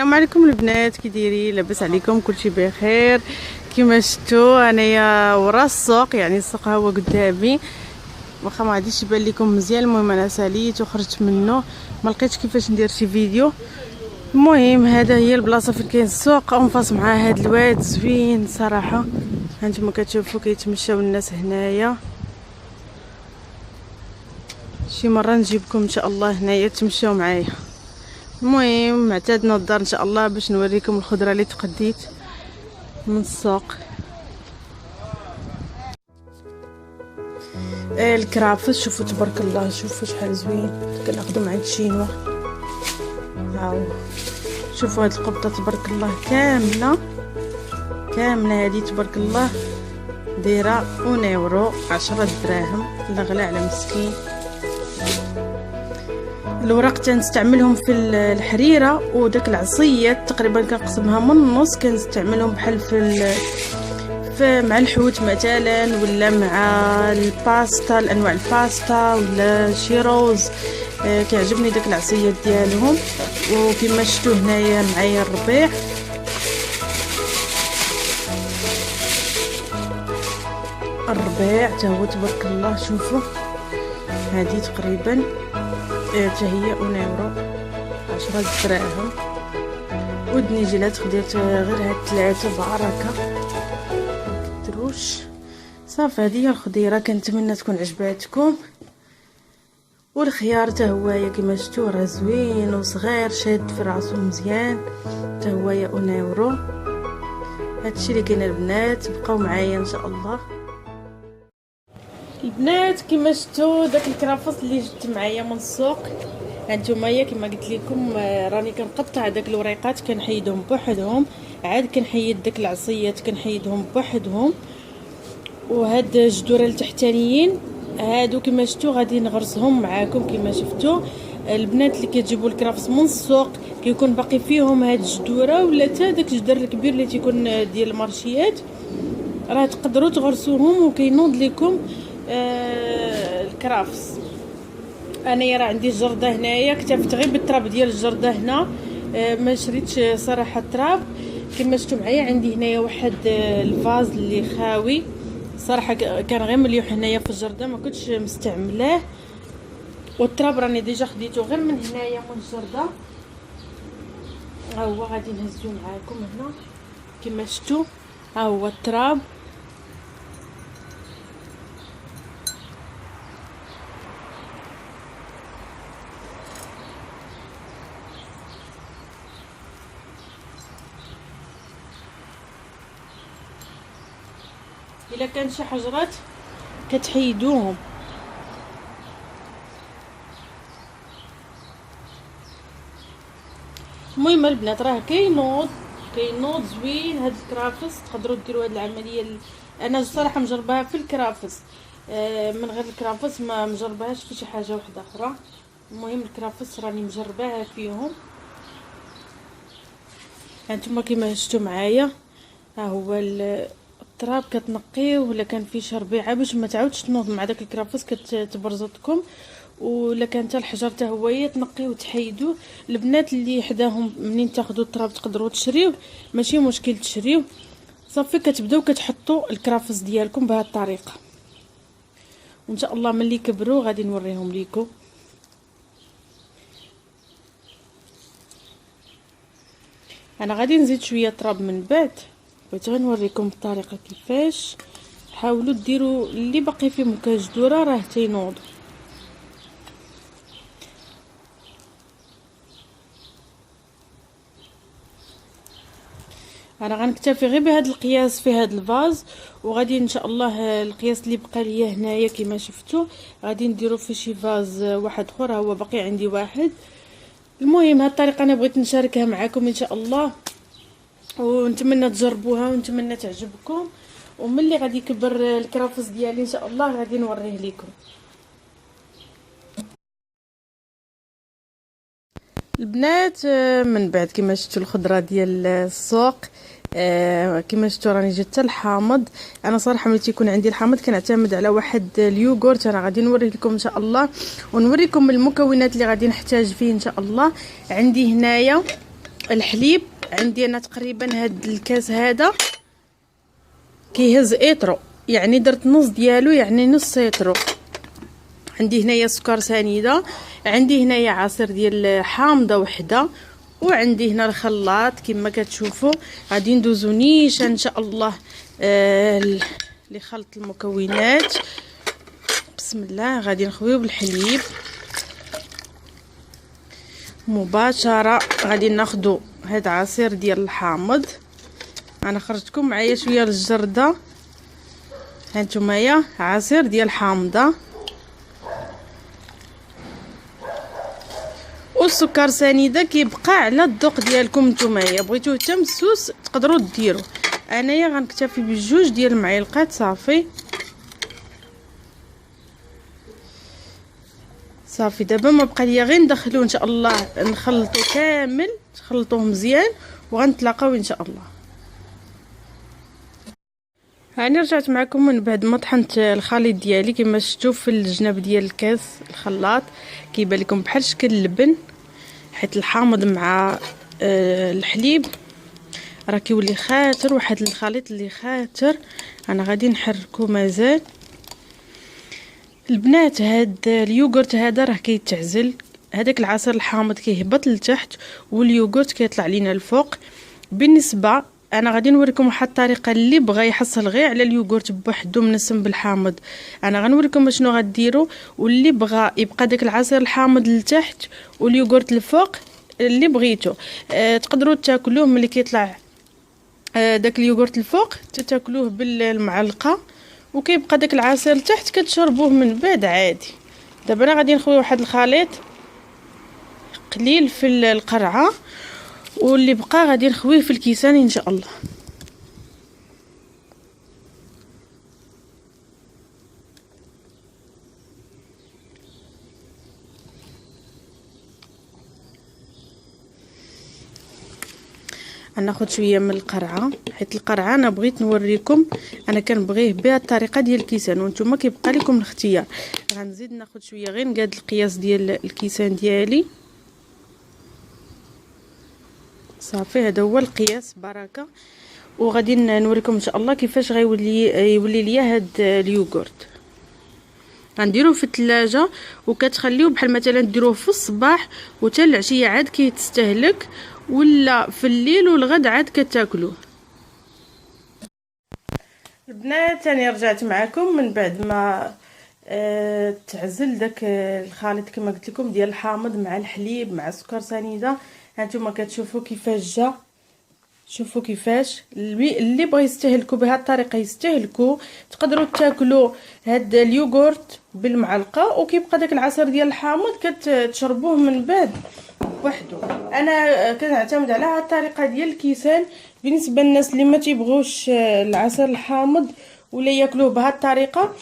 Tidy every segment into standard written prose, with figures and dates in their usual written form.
السلام عليكم البنات، كي دايرين؟ لاباس عليكم؟ كلشي بخير؟ كيما شفتوا انايا ورا السوق، يعني السوق ها هو قدامي، واخا ما غاديش يبان لكم مزيان. المهم انا ساليت وخرجت منه، ما لقيتش كيفاش ندير شي فيديو. المهم هذا هي البلاصه فين كاين السوق، انفاس مع هذا الواد زوين صراحه. هانتوما كتشوفوا كيتمشاو الناس هنايا، شي مره نجيبكم ان شاء الله هنايا تمشاو معايا. المهم اعتادنا الدار ان شاء الله باش نوريكم الخضره اللي تقديت من السوق. الكرافس شوفوا تبارك الله، شوفوا شحال زوين، كناخذو مع الشينوا. هاو شوفوا هاد القبطه تبارك الله كامله هذه تبارك الله دايره 1 يورو 10 دراهم، لا غلا على مسكين. الوراق تنستعملهم في الحريره، وداك العصيات تقريبا كنقسمها من النص، كنستعملهم بحال في مع الحوت مثلا، ولا مع الباستا، الانواع الباستا ولا شي روز. كيعجبني داك العصيات ديالهم. وكما شفتوا هنايا معايا الربيع، حتى هو تبارك الله. شوفوا هذه تقريبا حتى هي 1 يورو 10 دراهم. ودنيجيلات خديت غير هاد 3 بعركه دروش. صافي هذه هي الخضيره، كنتمنى تكون عجباتكم. والخيار حتى هو كما شفتوا راه زوين وصغير، شاد في راسو مزيان، حتى هو 1 يورو. هادشي اللي كاين البنات، بقاو معايا ان شاء الله. البنات كما شفتوا داك الكرافس اللي جبت معايا من السوق، هانتوما كما قلت لكم راني كنقطع داك الوريقات، كنحيدهم بوحدهم، عاد كنحيد داك العصيات كنحيدهم بوحدهم. وهاد الجدوره التحتانيين هادو كما شفتوا غادي نغرسهم معاكم. كما شفتوا البنات اللي كيجيبوا الكرافس من السوق كيكون باقي فيهم هاد الجدوره، ولا حتى داك الجدر الكبير اللي تيكون ديال المارشيات، راه تقدروا تغرسوهم وكينوض لكم الكرافس. انايا راه عندي الجرده هنايا، اكتفيت غير بالتراب ديال الجرده هنا، ما شريتش صراحه التراب. كما شفتوا معايا عندي هنايا واحد الفاز اللي خاوي صراحه، كان غير مليح هنايا في الجرده، ما كنتش مستعملاه. والتراب راني ديجا خديته غير من هنايا من الجرده. ها هو غادي نهزو معاكم هنا كما شفتوا، ها هو التراب. الا كان شي حجرات كتحيدوهم. المهم البنات راه كينوض زوين هاد الكرافس، تقدروا ديروا هاد العمليه. انا صراحه مجرباها في الكرافس، من غير الكرافس ما مجرباهاش في شي حاجه واحده اخرى. المهم الكرافس راني مجرباها فيهم. هانتوما كما شفتوا معايا، ها هو التراب كتنقيه، ولا كان فيه شي ربيعه باش ما تعاودش تنوض مع داك الكرافس كتبرزطكم، ولا كان حتى الحجر حتى هو تنقيه وتحيدوه. البنات اللي حداهم منين تاخذوا التراب تقدروا تشريوه، ماشي مشكل تشريوه. صافي كتبداو كتحطوا الكرافس ديالكم بهذه الطريقه، وان شاء الله ملي كبروا غادي نوريهم ليكم. انا غادي نزيد شويه تراب من بعد، بغيت غير نوريكم الطريقه كيفاش. حاولوا ديروا اللي باقي فيهم كجدوره راه تينوض. انا غنكتفي غير بهذا القياس في هذا الفاز، وغادي ان شاء الله القياس اللي بقى ليا هنايا كما شفتوا غادي نديرو في شي فاز واحد اخر، هو باقي عندي واحد. المهم هذه الطريقه انا بغيت نشاركها معكم ان شاء الله، ونتمنى تجربوها ونتمنى تعجبكم. وملي غادي يكبر الكرافس ديالي ان شاء الله غادي نوريه لكم. البنات من بعد كما شفتوا الخضره ديال السوق، كما شفتوا راني جبت حتى الحامض. انا صراحه ملي تيكون عندي الحامض كنعتمد على واحد اليوغورت، انا غادي نوريه لكم ان شاء الله، ونوريكم المكونات اللي غادي نحتاج فيه ان شاء الله. عندي هنايا الحليب عندي انا تقريبا هاد الكاس هذا كيهز ايطرو، يعني درت نص ديالو، يعني نص ايطرو. عندي هنايا سكر سنيده، عندي هنايا عصير ديال حامضه وحده، وعندي هنا الخلاط كما كتشوفوا. غادي ندوزو نيشان ان شاء الله لخلط المكونات. بسم الله. غادي نخويو بالحليب مباشره. غادي ناخدو هاد عصير ديال الحامض. انا خرجتكم معايا شويه الجرده، هانتومايا عصير ديال الحامضه والسكر سنيده كيبقى على الذوق ديالكم نتومايا. بغيتوه حتى مسوس تقدروا ديروا. انايا غنكتفي بجوج ديال المعالق صافي. صافي دابا ما بقى ليا غير ندخلو ان شاء الله، نخلطو كامل، نخلطوه مزيان وغنتلاقاو ان شاء الله. هاني رجعت معكم من بعد ما طحنت الخليط ديالي. كما شفتوا في الجناب ديال الكاس الخلاط كيبان لكم بحال شكل اللبن، حيت الحامض مع الحليب راه كيولي خاطر، واحد الخليط اللي خاطر. انا غادي نحركو مازال البنات. هاد اليوغورت هذا راه كيتعزل، هذاك العصير الحامض كيهبط لتحت واليوغورت كيطلع لينا الفوق. بالنسبه انا غادي نوريكم واحد الطريقه، اللي بغى يحصل غير على اليوغورت بوحدو منسم بالحامض انا غنوريكم شنو غديروا، واللي بغى يبقى داك العصير الحامض لتحت واليوغورت الفوق اللي بغيتو. تقدروا تاكلوه ملي كيطلع داك اليوغورت الفوق تاكلوه بالمعلقه، وكيبقى داك العصير لتحت كتشربوه من بعد عادي. دابا انا غادي نخوي واحد الخليط قليل في القرعه، واللي بقى غادي نخويه في الكيسان ان شاء الله. ناخذ شويه من القرعه، حيت القرعه انا بغيت نوريكم انا كنبغيه بهذه الطريقه ديال الكيسان، وانتم كيبقى لكم الاختيار. غنزيد ناخذ شويه غير نقاد القياس ديال الكيسان ديالي. صافي هذا هو القياس بركه. وغادي نوريكم ان شاء الله كيفاش يولي ليا هاد اليوغورت. غنديروه في الثلاجه وكتخليوه بحال مثلا ديروه في الصباح وحتى العشيه عاد كيتستهلك، ولا في الليل والغد عاد كتاكلوه. البنات انا رجعت معكم من بعد ما تعزل داك الخليط كما قلت لكم ديال الحامض مع الحليب مع السكر سنيده. هانتوما كتشوفوا كيفاش جا. شوفوا كيفاش اللي بغى يستهلكوا بهذه الطريقه يستهلكوا. تقدروا تاكلوا هاد اليوغورت بالمعلقه وكيبقى داك العصير ديال الحامض كتشربوه من بعد وحده. انا كنعتمد على هذه الطريقه ديال الكيسان. بالنسبه للناس اللي ما تيبغوش العصير الحامض ولا ياكلوه بهذه الطريقه،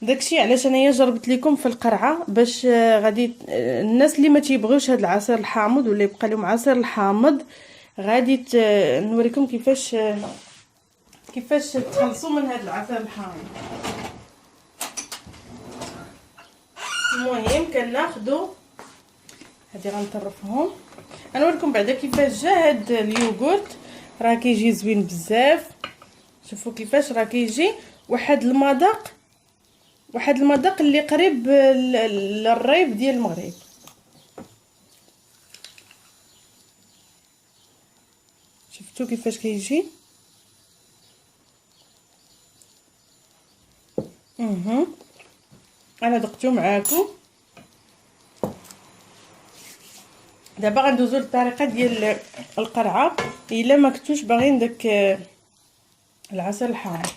داكشي علاش انايا جربت لكم في القرعه، باش غادي الناس اللي ما تيبغوش هذا العصير الحامض ولا يبقى لهم عصير الحامض غادي نوريكم كيفاش تخلصوا من هذا العصير الحامض. المهم كناخذوا هادي غنطرفهم. غنوريكم بعدا كيفاش جا هاد اليوغورت. راه كيجي زوين بزاف. شوفوا كيفاش راه كيجي واحد المذاق اللي قريب للريب ديال المغرب. شفتوا كيفاش كيجي. انا دقتو معاكم. دابا غندوزو للطريقه ديال القرعه. الا ما كنتوش باغيين داك العسل الحار،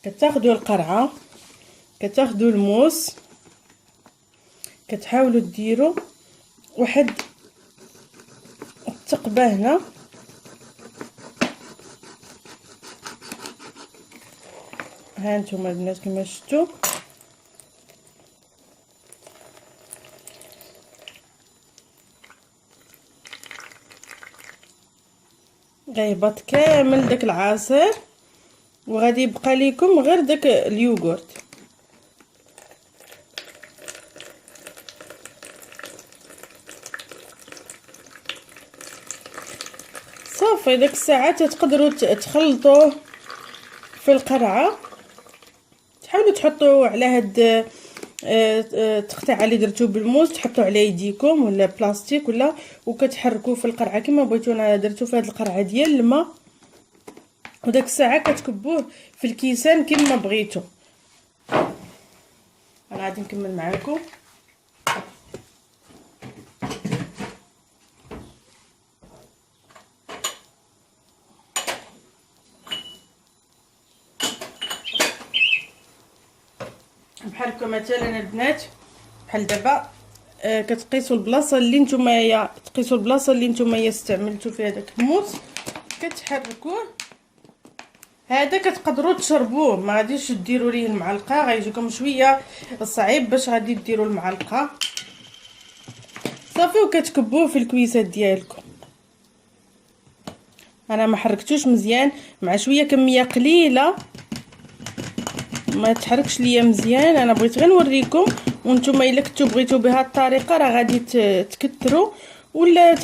كتاخدوا القرعه، كتاخدوا الموس، كتحاولوا ديروا واحد التقبه هنا. ها نتوما البنات كما شفتوا غيبط كامل داك العصير وغادي يبقى لكم غير داك اليوغورت. صافي داك الساعه تقدروا تخلطوه في القرعه. تحاولوا تحطوا على هاد التقطيعه اللي درتو بالموس، تحطوا على يديكم ولا بلاستيك ولا، وكتحركوه في القرعه كما بغيتو. انا درتو في هاد القرعه ديال الماء، وداك الساعه كتكبوه في الكيسان كما بغيتو. انا غادي نكمل معاكم. بحال هكا مثلا البنات، بحال دابا كتقيسوا البلاصه اللي نتوما تقيسوا البلاصه اللي نتوما استعملتوا فيها داك الموس، كتحركوه. هذا كتقدروا تشربوه، ما غاديش ديروا ليه المعلقه، غيجيكم شويه صعيب باش غادي ديروا المعلقه. صافي وكتكبوه في الكويسات ديالكم. انا ما حركتوش مزيان، مع شويه كميه قليله ما تحركش ليا مزيان. انا بغيت غير نوريكم، وانتم الا كنتو بغيتو بهذه الطريقه راه غادي تكثروا، ولا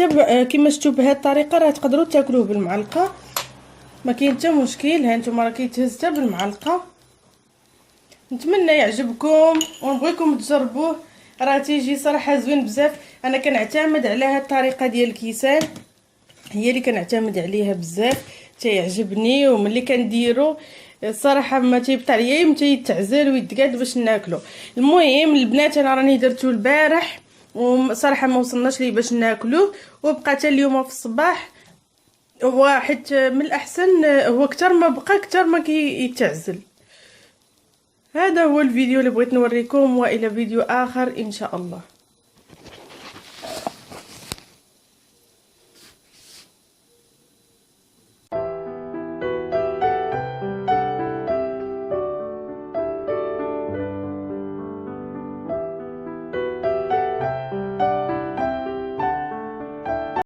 كيما شفتوا بهذه الطريقه راه تقدروا تاكلوه بالمعلقه، ما كاين حتى مشكل. ها نتوما راه كيتهز حتى بالمعلقه. نتمنى يعجبكم ونبغيكم تجربوه، راه تيجي صراحه زوين بزاف. انا كنعتمد على هذه الطريقه ديال الكيسان، هي اللي كنعتمد عليها بزاف، تيعجبني. وملي كنديرو الصراحه ما تيبطى عليا متى يتعزل ويتقاد باش ناكلو. المهم البنات انا راني درتو البارح وصراحه ما وصلناش ليه باش ناكلوه، وبقى حتى اليوم في الصباح. واحد من الاحسن هو اكثر ما بقى اكثر ما كيتعزل. هذا هو الفيديو اللي بغيت نوريكم، والى فيديو اخر ان شاء الله.